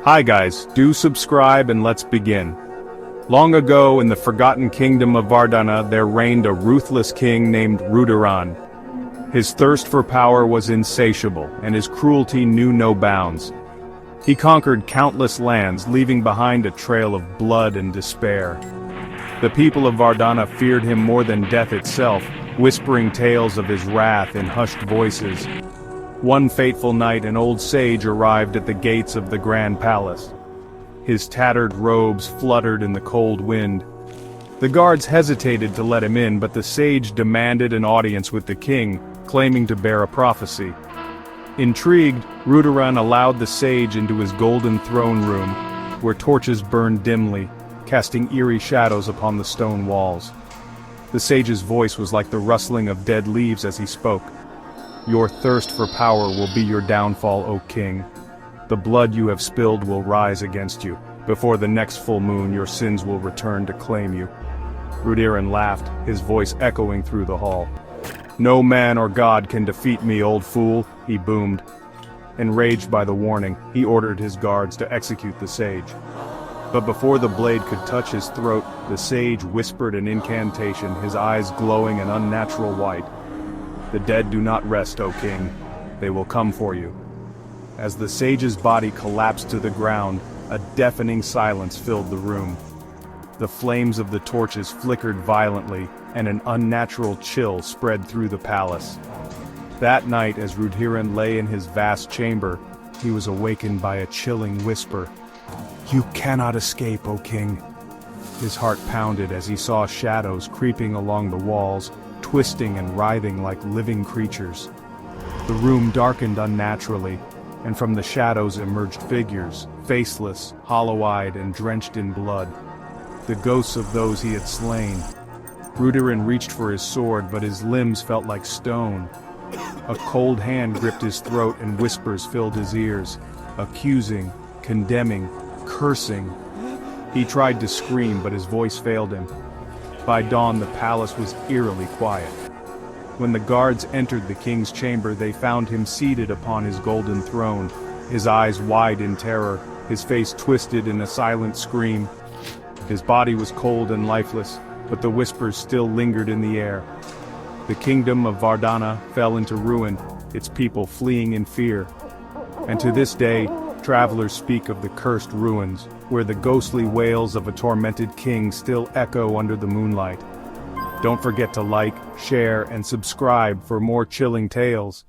Hi guys, do subscribe and let's begin. Long ago in the forgotten kingdom of Vardana there reigned a ruthless king named Rudaran. His thirst for power was insatiable, and his cruelty knew no bounds. He conquered countless lands, leaving behind a trail of blood and despair. The people of Vardana feared him more than death itself, whispering tales of his wrath in hushed voices. One fateful night an old sage arrived at the gates of the grand palace. His tattered robes fluttered in the cold wind. The guards hesitated to let him in, but the sage demanded an audience with the king, claiming to bear a prophecy. Intrigued, Rudaran allowed the sage into his golden throne room, where torches burned dimly, casting eerie shadows upon the stone walls. The sage's voice was like the rustling of dead leaves as he spoke. "Your thirst for power will be your downfall, O king. The blood you have spilled will rise against you. Before the next full moon your sins will return to claim you." Rudaran laughed, his voice echoing through the hall. "No man or god can defeat me, old fool," he boomed. Enraged by the warning, he ordered his guards to execute the sage. But before the blade could touch his throat, the sage whispered an incantation, his eyes glowing an unnatural white. "The dead do not rest, O king. They will come for you." As the sage's body collapsed to the ground, a deafening silence filled the room. The flames of the torches flickered violently, and an unnatural chill spread through the palace. That night, as Rudaran lay in his vast chamber, he was awakened by a chilling whisper. "You cannot escape, O king." His heart pounded as he saw shadows creeping along the walls, twisting and writhing like living creatures. The room darkened unnaturally, and from the shadows emerged figures, faceless, hollow-eyed, and drenched in blood. The ghosts of those he had slain. Rudaran reached for his sword, but his limbs felt like stone. A cold hand gripped his throat and whispers filled his ears, accusing, condemning, cursing. He tried to scream, but his voice failed him. By dawn the palace was eerily quiet. When the guards entered the king's chamber they found him seated upon his golden throne, his eyes wide in terror, his face twisted in a silent scream. His body was cold and lifeless, but the whispers still lingered in the air. The kingdom of Vardana fell into ruin, its people fleeing in fear. And to this day, travelers speak of the cursed ruins, where the ghostly wails of a tormented king still echo under the moonlight. Don't forget to like, share, and subscribe for more chilling tales.